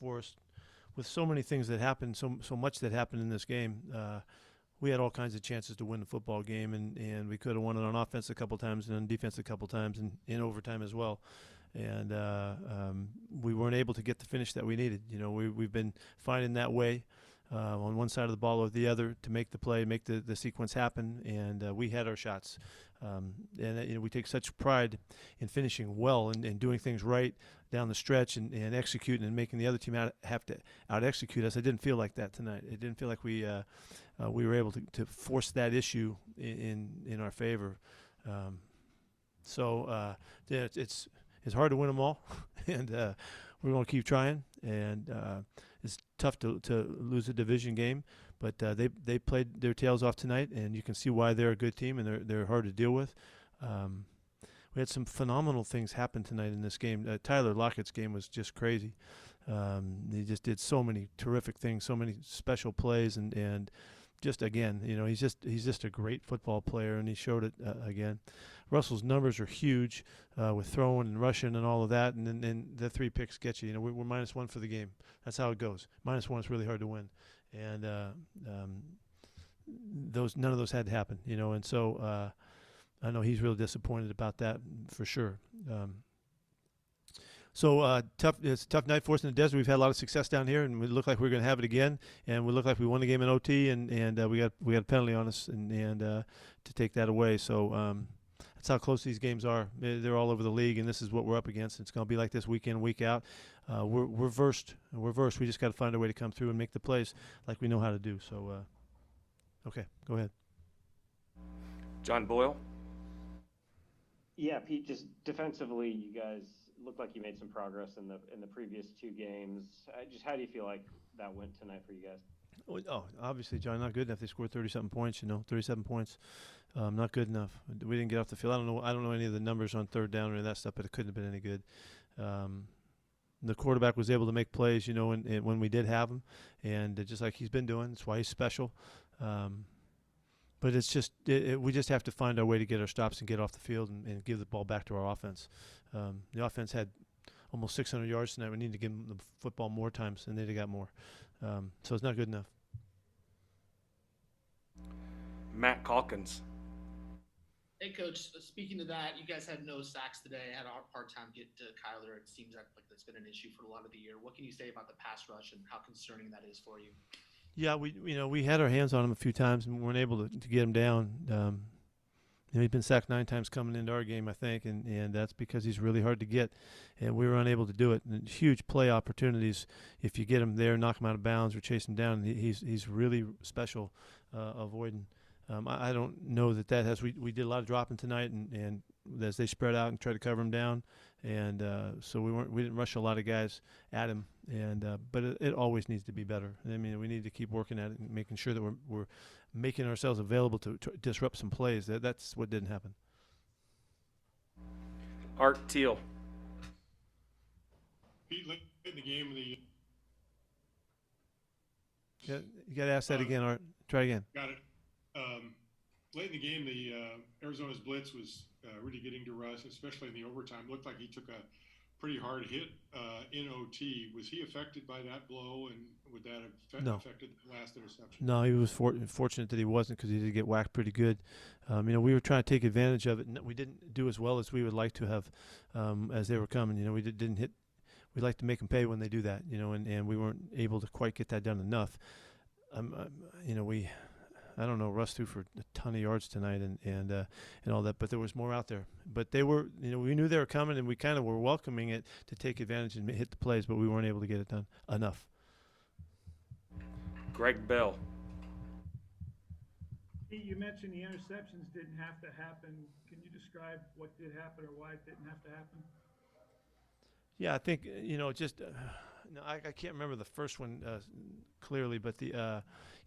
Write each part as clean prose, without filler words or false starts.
for us. With so many things that happened, so much that happened in this game, we had all kinds of chances to win the football game, and we could have won it on offense a couple times and on defense a couple times, and in overtime as well. And we weren't able to get the finish that we needed. We've been finding that way on one side of the ball or the other to make the play, make the sequence happen, and we had our shots. And we take such pride in finishing well and doing things right down the stretch and executing and making the other team have to out-execute us. I didn't feel like that tonight. It didn't feel like we were able to force that issue in our favor. It's hard to win them all, and we're going to keep trying. And it's tough to lose a division game, but they played their tails off tonight, and you can see why they're a good team and they're hard to deal with. We had some phenomenal things happen tonight in this game. Tyler Lockett's game was just crazy. He just did so many terrific things, so many special plays, and just again, he's just a great football player, and he showed it again. Russell's numbers are huge with throwing and rushing and all of that, and then the 3 picks get you. We're -1 for the game. That's how it goes. -1 is really hard to win, and none of those had to happen. And so I know he's real disappointed about that for sure. It's a tough night for us in the desert. We've had a lot of success down here, and we look like we're going to have it again. And we look like we won the game in OT, and we got a penalty on us, and to take that away. So that's how close these games are. They're all over the league, and this is what we're up against. It's going to be like this week in, week out. We're versed. We're versed. We just got to find a way to come through and make the plays like we know how to do. So, okay, go ahead. John Boyle. Yeah, Pete, just defensively, you guys looked like you made some progress in the previous 2 games. Just how do you feel like that went tonight for you guys? Oh, obviously, John, not good enough. They scored 30-something points. 37 points, not good enough. We didn't get off the field. I don't know any of the numbers on third down or any of that stuff, but it couldn't have been any good. The quarterback was able to make plays, when we did have him, and just like he's been doing. That's why he's special. But it's just we just have to find our way to get our stops and get off the field and give the ball back to our offense. The offense had almost 600 yards tonight. We need to give them the football more times, and they got more. So it's not good enough. Matt Calkins. Hey, Coach. Speaking to that, you guys had no sacks today. Had a hard time getting to Kyler. It seems like that's been an issue for a lot of the year. What can you say about the pass rush and how concerning that is for you? Yeah, we had our hands on him a few times and weren't able to get him down. He's been sacked 9 times coming into our game, I think, and that's because he's really hard to get, and we were unable to do it. And huge play opportunities if you get him there, knock him out of bounds or chase him down. He's really special avoiding. I don't know that has. We did a lot of dropping tonight, and as they spread out and tried to cover him down, and so we didn't rush a lot of guys at him, and but it always needs to be better. I mean, we need to keep working at it and making sure that we're making ourselves available to disrupt some plays. That's what didn't happen. Art Teal. Pete, late in the game, You got to ask that again, Art. Try again. Got it. Late in the game, the Arizona's blitz was really getting to Russ, especially in the overtime. Looked like he took a pretty hard hit in OT. Was he affected by that blow, and would that have affected the last interception? No, he was fortunate that he wasn't, because he did get whacked pretty good. We were trying to take advantage of it, and we didn't do as well as we would like to have as they were coming. We didn't hit. We like to make them pay when they do that, and we weren't able to quite get that done enough. I don't know, Russ threw for a ton of yards tonight and all that, but there was more out there. But they were, we knew they were coming, and we kind of were welcoming it to take advantage and hit the plays, but we weren't able to get it done enough. Greg Bell. You mentioned the interceptions didn't have to happen. Can you describe what did happen or why it didn't have to happen? Yeah, I think, I can't remember the first one clearly, but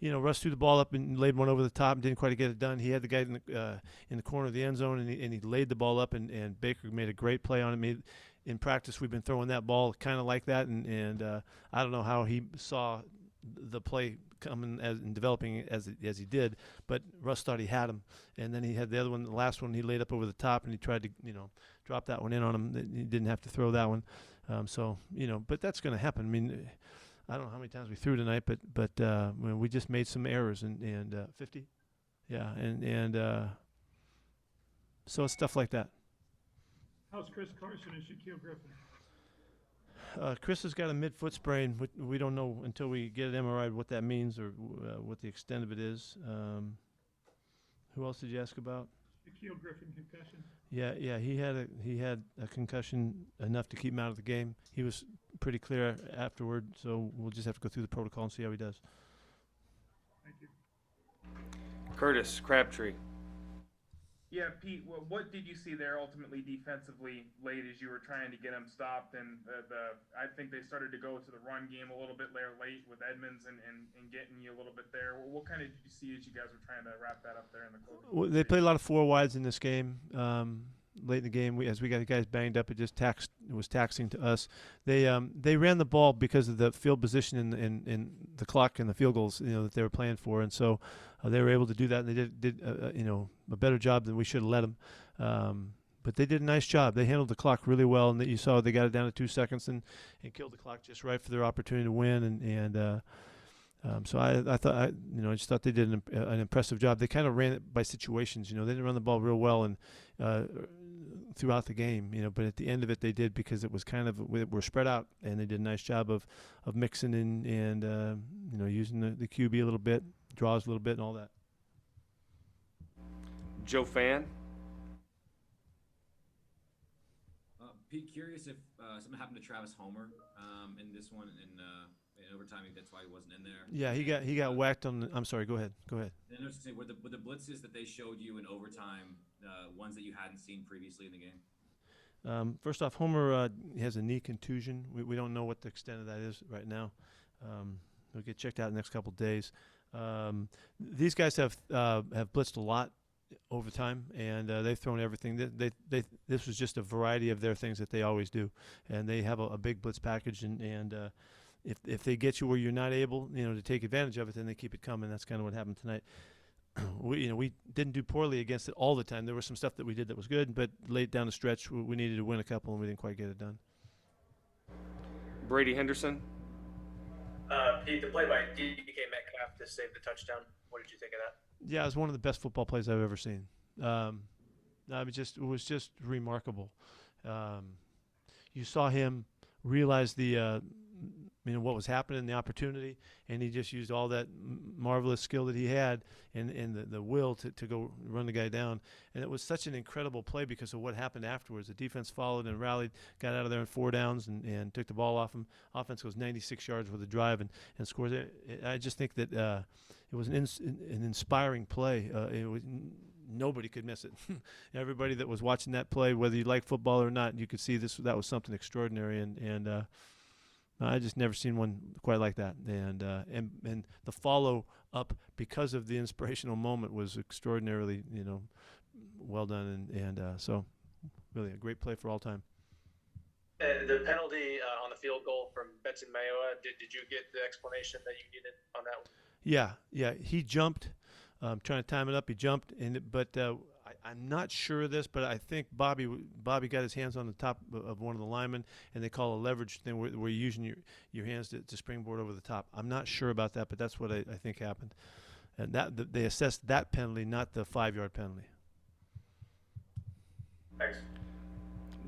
Russ threw the ball up and laid one over the top and didn't quite get it done. He had the guy in the corner of the end zone, and he laid the ball up, and Baker made a great play on it. In practice, we've been throwing that ball kind of like that, and I don't know how he saw the play coming and developing as he did, but Russ thought he had him, and then he had the other one, the last one, he laid up over the top, and he tried to drop that one in on him. He didn't have to throw that one. So but that's going to happen. I mean, I don't know how many times we threw tonight, but we just made some errors and 50, yeah, and so it's stuff like that. How's Chris Carson and Shaquille Griffin? Chris has got a mid-foot sprain. We don't know until we get an MRI what that means or what the extent of it is. Who else did you ask about? Shaquille Griffin concussion. Yeah, he had a concussion enough to keep him out of the game. He was pretty clear afterward, so we'll just have to go through the protocol and see how he does. Thank you. Curtis Crabtree. Yeah, Pete, what did you see there ultimately defensively late as you were trying to get them stopped? And I think they started to go to the run game a little bit late with Edmonds and getting you a little bit there. What kind of did you see as you guys were trying to wrap that up there in the closing? Well, they played a lot of four wides in this game. Late in the game, as we got the guys banged up, it was taxing to us. They ran the ball because of the field position in the clock and the field goals that they were playing for, and so they were able to do that. And they did a better job than we should have let them. But they did a nice job. They handled the clock really well, and you saw they got it down to 2 seconds and killed the clock just right for their opportunity to win. So I thought I just thought they did an impressive job. They kind of ran it by situations. They didn't run the ball real well and throughout the game. But at the end of it, they did because it was kind of we're spread out, and they did a nice job of mixing in and using the QB a little bit, draws a little bit, and all that. Joe Fan. Pete, curious if something happened to Travis Homer in this one in overtime. That's why he wasn't in there. Yeah, he got whacked on. I'm sorry. Go ahead. And I was say, were the blitzes that they showed you in overtime ones that you hadn't seen previously in the game? First off, Homer has a knee contusion. We don't know what the extent of that is right now. He'll get checked out in the next couple of days. These guys have blitzed a lot over time, and they've thrown everything. This was just a variety of their things that they always do, and they have a big blitz package. And if they get you where you're not able, to take advantage of it, then they keep it coming. That's kind of what happened tonight. We didn't do poorly against it all the time. There was some stuff that we did that was good, but late down the stretch, we needed to win a couple, and we didn't quite get it done. Brady Henderson. Pete, the play by DK Metcalf to save the touchdown. What did you think of that? Yeah, it was one of the best football plays I've ever seen. It was just remarkable. You saw him realize what was happening, the opportunity, and he just used all that marvelous skill that he had and the will to go run the guy down. And it was such an incredible play because of what happened afterwards. The defense followed and rallied, got out of there in 4 downs and took the ball off him. Offense goes 96 yards with a drive and scores. I just think that it was an inspiring play. Nobody could miss it. Everybody that was watching that play, whether you like football or not, you could see that was something extraordinary. And I just never seen one quite like that. And the follow up because of the inspirational moment was extraordinarily, well done. And so really a great play for all time. The penalty on the field goal from Benson Mayowa, did you get the explanation that you needed on that one? Yeah. He jumped, trying to time it up. He jumped, but I'm not sure of this, but I think Bobby got his hands on the top of one of the linemen, and they call a leverage thing where you're using your hands to springboard over the top. I'm not sure about that, but that's what I think happened. And they assessed that penalty, not the 5-yard penalty. Thanks.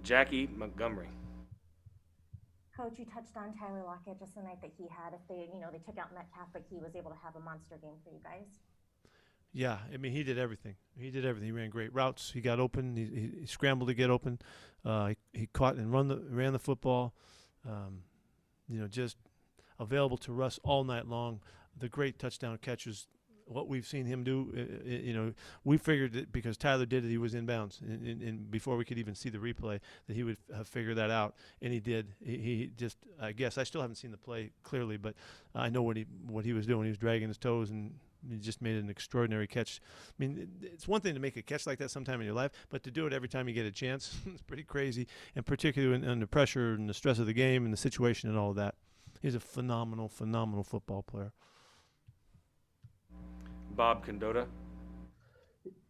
Jackie Montgomery. Coach, you touched on Tyler Lockett just the night that he had. If they took out Metcalf, but he was able to have a monster game for you guys. Yeah, I mean, he did everything. He ran great routes. He got open. He scrambled to get open. He caught and ran the football. Just available to Russ all night long. The great touchdown catches. What we've seen him do, we figured that because Tyler did it, he was in bounds. And before we could even see the replay, that he would have figured that out, and he did. He just, I guess, I still haven't seen the play clearly, but I know what he was doing. He was dragging his toes, and he just made an extraordinary catch. I mean, it's one thing to make a catch like that sometime in your life, but to do it every time you get a chance, it's pretty crazy, and particularly under pressure and the stress of the game and the situation and all of that. He's a phenomenal, phenomenal football player. Bob Condotta.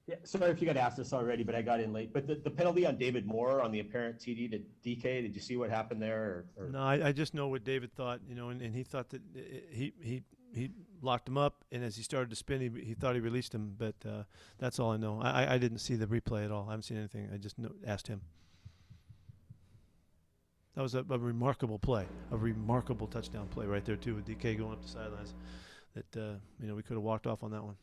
Yeah, sorry if you got asked this already, but I got in late. But the penalty on David Moore on the apparent TD to DK, did you see what happened there? Or? No, I just know what David thought, and he thought that he locked him up, and as he started to spin, he thought he released him, but that's all I know. I didn't see the replay at all. I haven't seen anything. I just asked him. That was a remarkable play, a remarkable touchdown play right there too, with DK going up the sidelines. That we could have walked off on that one.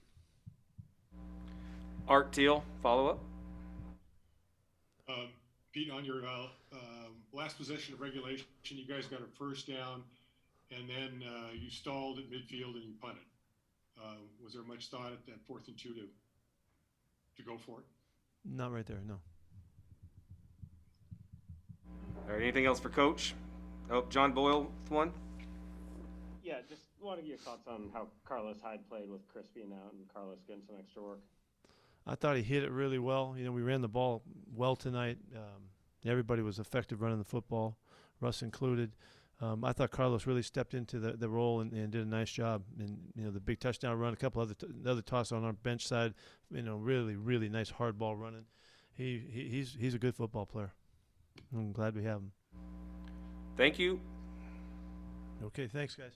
Art Teal, follow up. Pete, on your last possession of regulation, you guys got a first down, and then you stalled at midfield and you punted. Was there much thought at that 4th and 2 to go for it? Not right there, no. All right, anything else for Coach? Oh, John Boyle with one. Yeah, just want to get your thoughts on how Carlos Hyde played with Chris being out and Carlos getting some extra work. I thought he hit it really well. We ran the ball well tonight. Everybody was effective running the football, Russ included. I thought Carlos really stepped into the role and did a nice job. And the big touchdown run, a couple other toss on our bench side, really really nice hard ball running. He's a good football player. I'm glad we have him. Thank you. Okay, thanks guys.